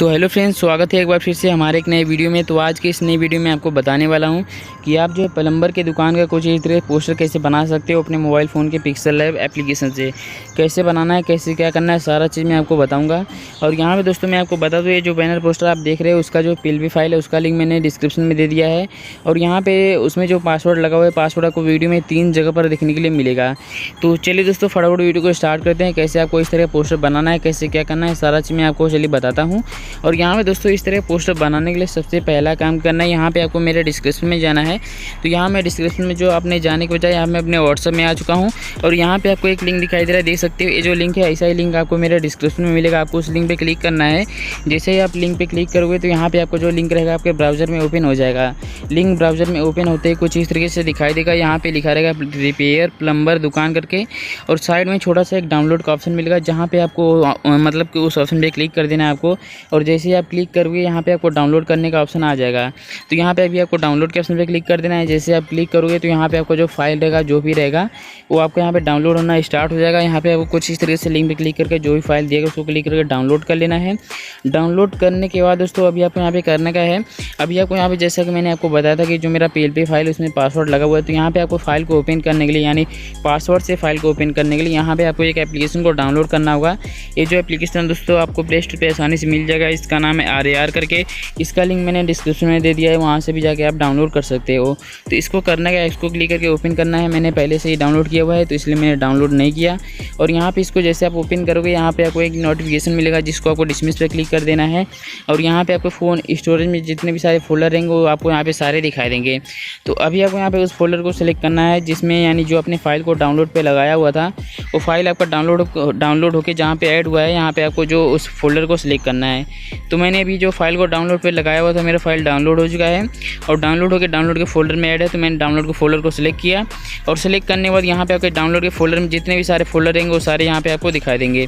तो hello friends, स्वागत है एक बार फिर से हमारे एक नए वीडियो में। तो आज के इस नई वीडियो में आपको बताने वाला हूं कि आप जो है प्लम्बर के दुकान का कुछ इस तरह पोस्टर कैसे बना सकते हो अपने मोबाइल फ़ोन के पिक्सल लैब एप्लीकेशन से। कैसे बनाना है, कैसे क्या करना है, सारा चीज़ मैं आपको बताऊंगा। और यहाँ पे दोस्तों मैं आपको बता दूँ, ये जो बैनर पोस्टर आप देख रहे हो उसका जो PLP फाइल है उसका लिंक मैंने डिस्क्रिप्शन में दे दिया है। और यहाँ पर उसमें जो पासवर्ड लगा हुआ है, पासवर्ड आपको वीडियो में 3 जगह पर देखने के लिए मिलेगा। तो चलिए दोस्तों फटाफट वीडियो को स्टार्ट करते हैं। कैसे आपको इस तरह पोस्टर बनाना है, कैसे क्या करना है, सारा चीज़ मैं आपको चलिए बताता हूँ। और यहाँ पे दोस्तों इस तरह पोस्टर बनाने के लिए सबसे पहला काम करना है, यहाँ पे आपको मेरे डिस्क्रिप्शन में जाना है। तो यहाँ मैं डिस्क्रिप्शन में जो आपने जाने के बजाय यहाँ मैं अपने व्हाट्सअप में आ चुका हूँ। और यहाँ पे आपको एक लिंक दिखाई दे रहा है, देख सकते हो। ये जो लिंक है ऐसा ही लिंक आपको मेरे डिस्क्रिप्शन में मिलेगा। आपको उस लिंक पे क्लिक करना है। जैसे ही आप लिंक पे क्लिक करोगे तो यहाँ पे आपको जो लिंक रहेगा आपके ब्राउज़र में ओपन हो जाएगा। लिंक ब्राउज़र में ओपन होते ही कुछ इस तरीके से दिखाई देगा। यहाँ पे लिखा रहेगा रिपेयर प्लम्बर दुकान करके, और साइड में छोटा सा एक डाउनलोड का ऑप्शन मिलेगा, जहाँ पे आपको मतलब कि उस ऑप्शन पे क्लिक कर देना है आपको। और जैसे ही आप क्लिक करोगे यहाँ पे आपको डाउनलोड करने का ऑप्शन आ जाएगा। तो यहाँ पे अभी आपको डाउनलोड के ऑप्शन पे क्लिक कर देना है। जैसे आप क्लिक करोगे तो यहाँ पे आपको जो फाइल रहेगा, जो भी रहेगा, वो आपको यहाँ पे डाउनलोड होना स्टार्ट हो जाएगा। यहाँ पे आपको कुछ इस तरीके से लिंक पे क्लिक करके जो भी फाइल दिएगा उसको क्लिक करके डाउनलोड कर लेना है। डाउनलोड करने के बाद दोस्तों अभी आपको यहाँ पे करने का है, अभी आपको यहाँ पे जैसा कि मैंने आपको बताया था कि जो मेरा PLP फाइल है उसमें पासवर्ड लगा हुआ है। तो यहाँ पे आपको फाइल को ओपन करने के लिए, यानी पासवर्ड से फाइल को ओपन करने के लिए, यहाँ पे आपको एक एप्लीकेशन को डाउनलोड करना होगा। ये जो एप्लीकेशन दोस्तों आपको प्ले स्टोर पे आसानी से मिल जाएगा। इसका नाम है RAR करके। इसका लिंक मैंने डिस्क्रिप्शन में दे दिया है, वहाँ से भी जाके आप डाउनलोड कर सकते हो। तो इसको करना है, इसको क्लिक करके ओपन करना है। मैंने पहले से ही डाउनलोड किया हुआ है तो इसलिए मैंने डाउनलोड नहीं किया। और यहाँ पे इसको जैसे आप ओपन करोगे यहाँ पे आपको एक नोटिफिकेशन मिलेगा, जिसको आपको डिसमिस पे क्लिक कर देना है। और यहाँ पे आपको फ़ोन स्टोरेज में जितने भी सारे फोल्डर रहेंगे वो आपको यहाँ पे सारे दिखाई देंगे। तो अभी आपको यहाँ पे उस फोल्डर को सिलेक्ट करना है जिसमें, यानी जो अपने फाइल को डाउनलोड पे लगाया हुआ था, वो फाइल आपका डाउनलोड होकर जहाँ पे ऐड हुआ है, यहाँ पे आपको जो उस फोल्डर को सिलेक्ट करना है। तो मैंने अभी जो फाइल को डाउनलोड पे लगाया हुआ था, मेरा फाइल डाउनलोड हो चुका है और डाउनलोड के फोल्डर में ऐड है। तो मैंने डाउनलोड के फोल्डर को सिलेक्ट किया, और सिलेक्ट करने के बाद यहाँ पे आपके डाउनलोड के फोल्डर में जितने भी सारे फोल्डर रहेंगे वो सारे यहाँ पे आपको दिखाई देंगे।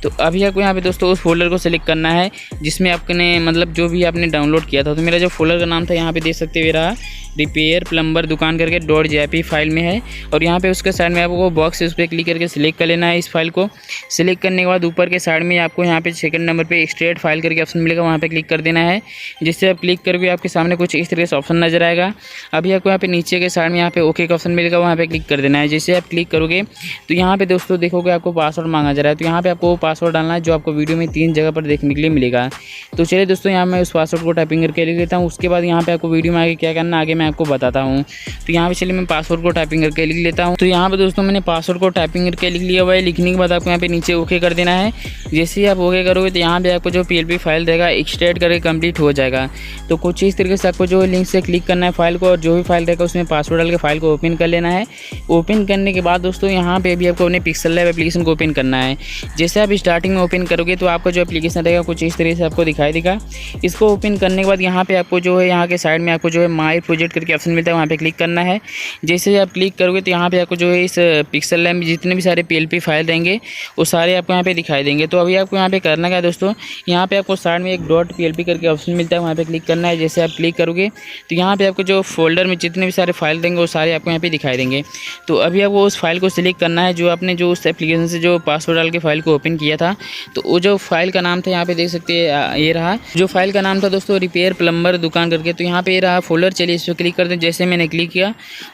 तो अभी आपको यहाँ पे दोस्तों उस फोल्डर को सिलेक्ट करना है जिसमें आपने मतलब जो भी आपने डाउनलोड किया था। तो मेरा जो फोल्डर का नाम था यहाँ पे देख सकते हो, रहा रिपेयर प्लम्बर दुकान करके .jp फाइल में है। और यहाँ पे उसके साइड में आपको बॉक्स है, उस पर क्लिक करके सिलेक्ट कर लेना है। इस फाइल को सिलेक्ट करने के बाद ऊपर के साइड में आपको यहाँ पे सेकंड नंबर पे एक्सट्रैक्ट फाइल करके ऑप्शन मिलेगा, वहाँ पे क्लिक कर देना है। जिससे आप क्लिक करोगे आपके सामने कुछ इस तरह से ऑप्शन नजर आएगा। अभी आपको यहाँ पे नीचे के साइड में यहाँ पे ओके का ऑप्शन मिलेगा, वहाँ पे क्लिक कर देना है। जैसे आप क्लिक करोगे तो यहाँ पे दोस्तों देखोगे आपको पासवर्ड मांगा जा रहा है। तो यहाँ पे आपको पासवर्ड डालना है जो आपको वीडियो में 3 जगह पर देखने के लिए मिलेगा। तो चलिए दोस्तों यहाँ मैं उस पासवर्ड को टाइपिंग करके लिख लेता हूँ। उसके बाद यहाँ पे आपको वीडियो में आगे क्या करना आगे मैं आपको बताता हूँ। तो यहाँ पे चलिए मैं पासवर्ड को टाइपिंग करके लिख लेता हूँ। तो यहाँ पे दोस्तों मैंने पासवर्ड को टाइपिंग करके लिख लिया हुआ है। लिखने के बाद आपको यहाँ पे नीचे ओके कर देना है। जैसे ही आप ओके करोगे तो यहाँ पे आपको जो PLP फाइल रहेगा एक्सट्रैक्ट करके कंप्लीट हो जाएगा। तो कुछ इस तरीके से आपको जो लिंक से क्लिक करना है फाइल को, और जो भी फाइल रहेगा उसमें पासवर्ड डाल के फाइल को ओपन कर लेना है। ओपन करने के बाद दोस्तों यहाँ पे भी आपको अपने पिक्सल लैब एप्लीकेशन को ओपन करना है। जैसे आप स्टार्टिंग में ओपन करोगे तो आपका जो एप्लीकेशन रहेगा कुछ इस तरीके से आपको दिखाई देगा। इसको ओपन करने के बाद यहाँ पे आपको जो है यहाँ के साइड में आपको जो है माई प्रोजेक्ट करके ऑप्शन मिलता है, वहाँ पे क्लिक करना है। जैसे आप क्लिक करोगे तो यहाँ पे आपको जो है इस पिक्सल लैब में जितने भी सारे PLP फाइल रहेंगे वो सारे आपको यहाँ पे दिखाई देंगे। तो अभी आपको यहाँ पे करना क्या है दोस्तों, यहाँ पे आपको साइड में एक .PLP करके ऑप्शन मिलता है, वहाँ पे क्लिक करना है। जैसे आप क्लिक करोगे तो यहाँ पे आपको जो फोल्डर में जितने भी सारे फाइल देंगे वो सारे आपको यहाँ पे दिखाई देंगे। तो अभी आपको उस फाइल को सिलेक्ट करना है जो आपने जो उस एप्लीकेशन से जो पासवर्ड डाल के फाइल को ओपन किया था। तो वो जो फाइल का नाम था यहाँ पे देख सकते हैं, ये रहा जो फाइल का नाम था दोस्तों, रिपेयर प्लम्बर दुकान करके। तो यहाँ पे ये रहा फोल्डर। चलिए इस पर क्लिक कर दें। जैसे मैंने क्लिक किया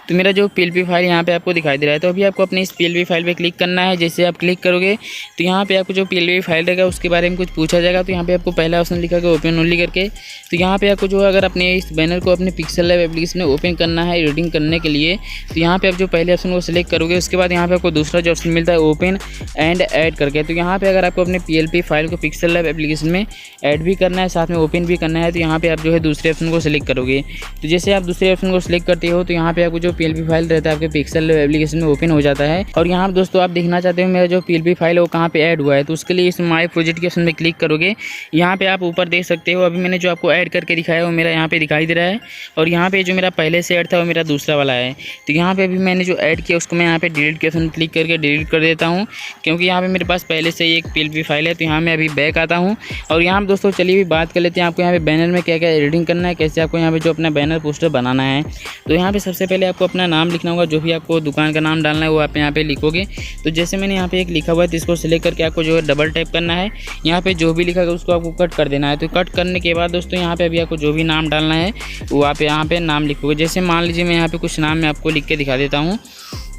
तो मेरा जो PLP फाइल यहाँ पे आपको दिखाई दे रहा है। तो अभी आपको अपने इस PLP फाइल पे क्लिक करना है। जैसे आप क्लिक करोगे तो यहाँ पे आपको जो PLP फाइल रहेगा उसके बारे में कुछ पूछा जाएगा। तो यहाँ पे आपको पहला ऑप्शन लिखा गया ओपन ओनली करके। तो यहाँ पे आपको जो है अगर अपने इस बैनर को अपने पिक्सल लैब एप्लीकेशन में ओपन करना है एडिटिंग करने के लिए, तो यहाँ पे आप जो पहले ऑप्शन को सिलेक्ट करोगे उसके बाद यहाँ पे आपको दूसरा जो ऑप्शन मिलता है ओपन एंड ऐड करके। तो यहाँ पे अगर आपको अपने PLP फाइल को पिक्सल लैब एप्लीकेशन में ऐड भी करना है, साथ में ओपन भी करना है, तो यहाँ पे आप जो है दूसरे ऑप्शन को सिलेक्ट करोगे। तो जैसे आप दूसरे ऑप्शन को सिलेक्ट करते हो तो यहाँ पे आपको जो PLP फाइल रहता है आपके पिक्सल लैब एप्लीकेशन में ओपन हो जाता है। और यहाँ दोस्तों आप देखना चाहते हो मेरा जो PLP फाइल है वो कहाँ पे ऐड हुआ है, तो उसके लिए इस माई प्रोजेक्ट के ऑप्शन में क्लिक करोगे। यहाँ पे आप ऊपर देख सकते हो अभी मैंने जो आपको ऐड करके दिखाया वो मेरा यहाँ पे दिखाई दे रहा है। और यहाँ पे जो मेरा पहले से ऐड था वो मेरा दूसरा वाला है। तो यहाँ पे अभी मैंने जो ऐड किया उसको मैं यहाँ पे डिलीट के ऑप्शन क्लिक करके डिलीट कर देता हूँ, क्योंकि यहाँ पे मेरे पास पहले से ही एक PLP फाइल है। तो यहाँ मैं अभी बैक आता हूँ। और यहाँ दोस्तों चलिए भी बात कर लेते हैं आपको यहाँ पे बैनर में क्या क्या एडिटिंग करना है, कैसे आपको यहाँ पे जो अपना बैनर पोस्टर बनाना है। तो यहाँ पे सबसे पहले आपको अपना नाम लिखना होगा, जो भी आपको दुकान का नाम डालना है वो आप यहाँ पे लिखोगे। तो जैसे मैंने यहाँ पे एक लिखा हुआ है तो इसको सिलेक्ट करके आपको जो है डबल टाइप करना है। यहाँ पे जो भी लिखा है उसको आपको कट कर देना है। तो कट करने के बाद दोस्तों यहाँ पे अभी आपको जो भी नाम डालना है वो आप यहाँ पे नाम लिखोगे। जैसे मान लीजिए मैं यहाँ पे कुछ नाम मैं आपको लिख के दिखा देता हूँ।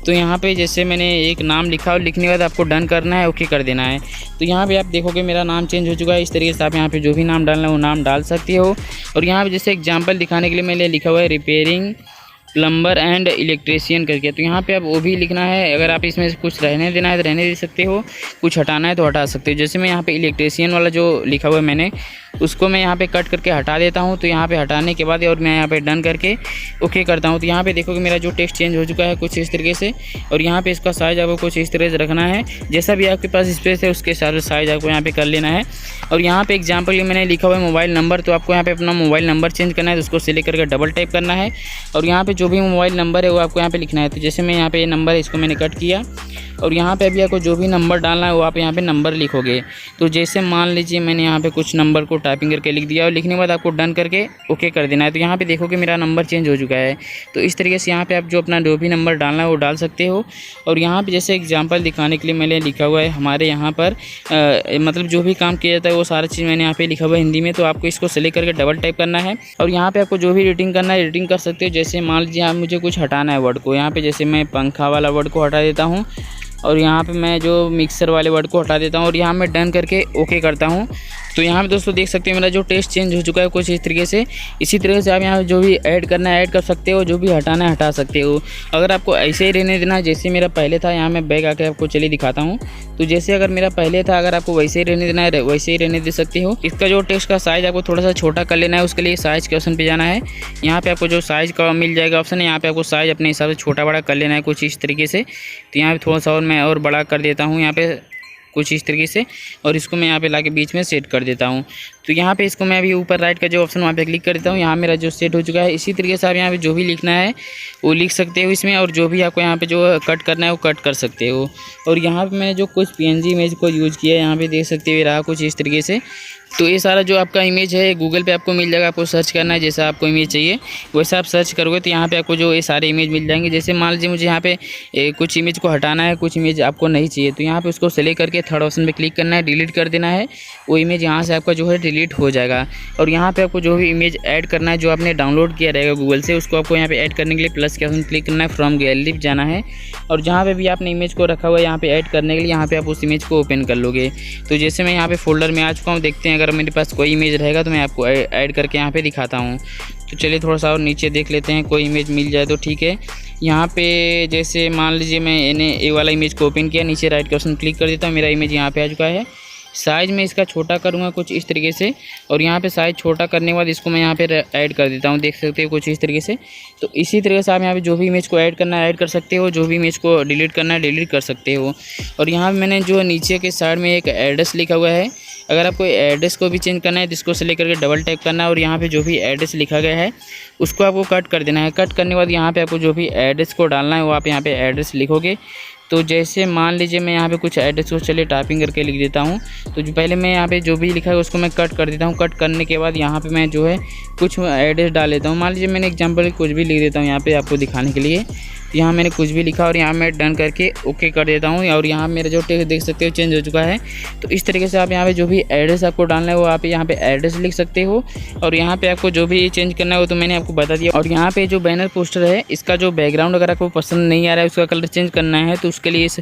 तो यहाँ पे जैसे मैंने एक नाम लिखा और लिखने के बाद आपको डन करना है, ओके कर देना है। तो यहाँ पे आप देखोगे मेरा नाम चेंज हो चुका है। इस तरीके से आप यहाँ पे जो भी नाम डालना है वो नाम डाल सकते हो। और यहाँ पे जैसे एग्जांपल दिखाने के लिए मैंने लिखा हुआ है रिपेयरिंग प्लम्बर एंड इलेक्ट्रीशियन करके। तो यहाँ पे आप वो भी लिखना है। अगर आप इसमें से कुछ रहने देना है तो रहने दे सकते हो, कुछ हटाना है तो हटा सकते हो। जैसे मैं यहाँ पे इलेक्ट्रीशियन वाला जो लिखा हुआ है मैंने उसको मैं यहाँ पे कट करके हटा देता हूँ। तो यहाँ पे हटाने के बाद और मैं यहाँ पे डन करके ओके करता हूँ। तो यहाँ पे देखोगे मेरा जो टेक्स्ट चेंज हो चुका है कुछ इस तरीके से। और यहाँ पे इसका साइज़ आपको कुछ इस तरह से रखना है, जैसा भी आपके पास स्पेस है उसके साथ साइज़ आपको यहाँ पे कर लेना है। और यहाँ पे एग्जाम्पल ये मैंने लिखा हुआ है मोबाइल नंबर, तो आपको यहाँ पे अपना मोबाइल नंबर चेंज करना है। तो उसको सिलेक्ट करके डबल टाइप करना है और यहाँ पे जो भी मोबाइल नंबर है वो आपको यहाँ पे लिखना है। तो जैसे मैं यहाँ पे ये नंबर है इसको मैंने कट किया और यहाँ पे अभी आपको जो भी नंबर डालना है वो आप यहाँ पे नंबर लिखोगे। तो जैसे मान लीजिए मैंने यहाँ पे कुछ नंबर को टाइपिंग करके लिख दिया और लिखने के बाद आपको डन करके ओके कर देना है। तो यहाँ पे देखोगे मेरा नंबर चेंज हो चुका है। तो इस तरीके से यहाँ पे आप जो अपना जो भी नंबर डालना है वो डाल सकते हो। और यहाँ पे जैसे एग्जांपल दिखाने के लिए मैंने लिखा हुआ है हमारे यहाँ पर मतलब जो भी काम किया जाता है वो सारा चीज़ मैंने यहाँ पे लिखा हुआ है हिंदी में। तो आपको इसको सेलेक्ट करके डबल टाइप करना है और यहाँ पे आपको जो भी रेटिंग करना है रेटिंग कर सकते हो। जैसे मान लीजिए आप मुझे कुछ हटाना है वर्ड को, यहाँ पे जैसे मैं पंखा वाला वर्ड को हटा देता हूँ और यहाँ पे मैं जो मिक्सर वाले वर्ड को हटा देता हूँ और यहाँ मैं डन करके ओके करता हूँ। तो यहाँ पे दोस्तों देख सकते हैं मेरा जो टेक्स्ट चेंज हो चुका है कुछ इस तरीके से। इसी तरीके से आप यहाँ जो भी ऐड करना है ऐड कर सकते हो, जो भी हटाना है हटा सकते हो। अगर आपको ऐसे ही रहने देना है जैसे मेरा पहले था, यहाँ मैं बैक आके आपको चलिए दिखाता हूँ। तो जैसे अगर मेरा पहले था, अगर आपको वैसे ही रहने देना है वैसे ही रहने दे सकते हो। इसका जो टेक्स्ट का साइज़ आपको थोड़ा सा छोटा कर लेना है, उसके लिए साइज़ के ऑप्शन पे जाना है। यहाँ पे आपको जो साइज़ का मिल जाएगा ऑप्शन, यहाँ पे आपको साइज़ अपने हिसाब से छोटा बड़ा कर लेना है कुछ इस तरीके से। तो यहाँ पे थोड़ा सा और मैं और बड़ा कर देता हूँ यहाँ पे कुछ इस तरीके से और इसको मैं यहाँ पे लाके बीच में सेट कर देता हूँ। तो यहाँ पे इसको मैं अभी ऊपर राइट का जो ऑप्शन वहाँ पे क्लिक कर देता हूँ। यहाँ मेरा जो सेट हो चुका है। इसी तरीके से आप यहाँ पे जो भी लिखना है वो लिख सकते हो इसमें और जो भी आपको यहाँ पे जो कट करना है वो कट कर सकते हो। और यहाँ पे मैंने जो कुछ PNG इमेज को यूज़ किया है यहाँ पे देख सकते हो रहा कुछ इस तरीके से। तो ये सारा जो आपका इमेज है गूगल पे आपको मिल जाएगा। आपको सर्च करना है जैसा आपको इमेज चाहिए वैसा आप सर्च करोगे तो यहाँ पे आपको जो ये सारे इमेज मिल जाएंगे। जैसे मान लीजिए मुझे यहाँ पे कुछ इमेज को हटाना है, कुछ इमेज आपको नहीं चाहिए, तो यहाँ पे उसको सेलेक्ट करके थर्ड ऑप्शन पे क्लिक करना है, डिलीट कर देना है। वो इमेज यहाँ से आपका जो है डिलीट हो जाएगा। और यहाँ पे आपको जो भी इमेज ऐड करना है जो आपने डाउनलोड किया रहेगा गूगल से, उसको आपको यहाँ पे ऐड करने के लिए प्लस के ऑप्शन क्लिक करना है, फ्रॉम गैलरी जाना है और जहाँ पे भी आपने इमेज को रखा हुआ है यहाँ पे ऐड करने के लिए यहाँ पे आप उस इमेज को ओपन कर लोगे। तो जैसे मैं यहाँ पे फोल्डर में आ चुका हूँ, देखते हैं अगर मेरे पास कोई इमेज रहेगा तो मैं आपको ऐड करके यहाँ पे दिखाता हूँ। तो चलिए थोड़ा सा और नीचे देख लेते हैं, कोई इमेज मिल जाए तो ठीक है। यहाँ पे जैसे मान लीजिए मैंने ये वाला इमेज को ओपन किया, नीचे राइट के ऑप्शन क्लिक कर देता हूँ, मेरा इमेज यहाँ पे आ चुका है। साइज़ में इसका छोटा करूँगा कुछ इस तरीके से और यहाँ पे साइज़ छोटा करने के बाद इसको मैं यहाँ पे ऐड कर देता हूँ, देख सकते हो कुछ इस तरीके से। तो इसी तरीके से आप यहाँ पे जो भी इमेज को ऐड करना है ऐड कर सकते हो, जो भी इमेज को डिलीट करना है डिलीट कर सकते हो। और यहाँ पे मैंने जो नीचे के साइड में एक एड्रेस लिखा हुआ है, अगर आपको एड्रेस को भी चेंज करना है तो इसको सेलेक्ट करके डबल टाइप करना है और यहाँ पे जो भी एड्रेस लिखा गया है उसको आपको कट कर देना है। कट करने के बाद यहाँ पे आपको जो भी एड्रेस को डालना है वो आप यहाँ पे एड्रेस लिखोगे। तो जैसे मान लीजिए मैं यहाँ पे कुछ एड्रेस को चलिए टाइपिंग करके लिख देता हूँ। तो जो पहले मैं यहाँ पे जो भी लिखा है उसको मैं कट कर देता हूँ। कट करने के बाद यहाँ पे मैं जो है कुछ एड्रेस डाल लेता हूँ। मान लीजिए मैंने एग्जांपल कुछ भी लिख देता हूँ यहाँ पे आपको दिखाने के लिए। तो यहाँ मैंने कुछ भी लिखा और यहाँ मैं डन करके ओके कर देता हूँ और यहाँ मेरा जो टेक्स्ट देख सकते हो चेंज हो चुका है। तो इस तरीके से आप यहाँ पे जो भी एड्रेस आपको डालना है वो आप यहाँ पे एड्रेस लिख सकते हो और यहाँ पे आपको जो भी चेंज करना है वो तो मैंने आपको बता दिया। और यहाँ पे जो बैनर पोस्टर है इसका जो बैकग्राउंड अगर आपको पसंद नहीं आ रहा है उसका कलर चेंज करना है तो उसके लिए इस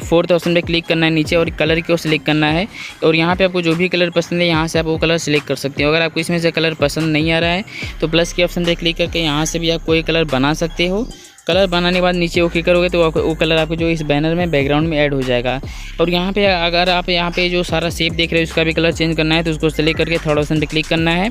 फोर्थ ऑप्शन पे क्लिक करना है नीचे और कलर को सिलेक्ट करना है और यहाँ पे आपको जो भी कलर पसंद है यहाँ से आप वो कलर सिलेक्ट कर सकते हो। अगर आपको इसमें से कलर पसंद नहीं आ रहा है तो प्लस के ऑप्शन पे क्लिक करके यहाँ से भी आप कोई कलर बना सकते हो। कलर बनाने के बाद नीचे ओके करोगे तो वो कलर आपको जो इस बैनर में बैकग्राउंड में ऐड हो जाएगा। और यहाँ पे अगर आप यहाँ पे जो सारा शेप देख रहे हो उसका भी कलर चेंज करना है तो उसको सेलेक्ट करके थर्ड ऑप्शन पे क्लिक करना है।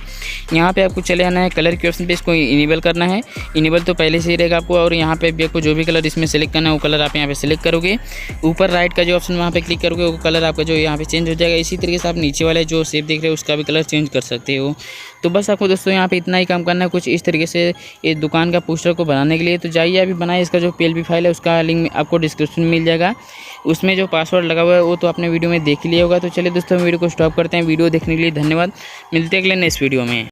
यहाँ पे आपको चले आना है कलर के ऑप्शन पे, इसको इनेबल करना है। इनेबल तो पहले से ही रहेगा आपको और यहाँ पे भी आपको जो भी कलर इसमें सेलेक्ट करना है वो कलर आप यहाँ पे सेलेक्ट करोगे। ऊपर राइट का जो ऑप्शन वहाँ पे क्लिक करोगे वो कलर आपका जो यहाँ पे चेंज हो जाएगा। इसी तरीके से आप नीचे वाले जो शेप देख रहे हो उसका भी कलर चेंज कर सकते हो। तो बस आपको दोस्तों यहाँ पे इतना ही काम करना है कुछ इस तरीके से ये दुकान का पोस्टर को बनाने के लिए। तो जाइए अभी बनाए, इसका जो PLP फाइल है उसका लिंक आपको डिस्क्रिप्शन में मिल जाएगा। उसमें जो पासवर्ड लगा हुआ है वो तो आपने वीडियो में देख लिया होगा। तो चलिए दोस्तों वीडियो को स्टॉप करते हैं। वीडियो देखने के लिए धन्यवाद, मिलते हैं अगले नेक्स्ट वीडियो में।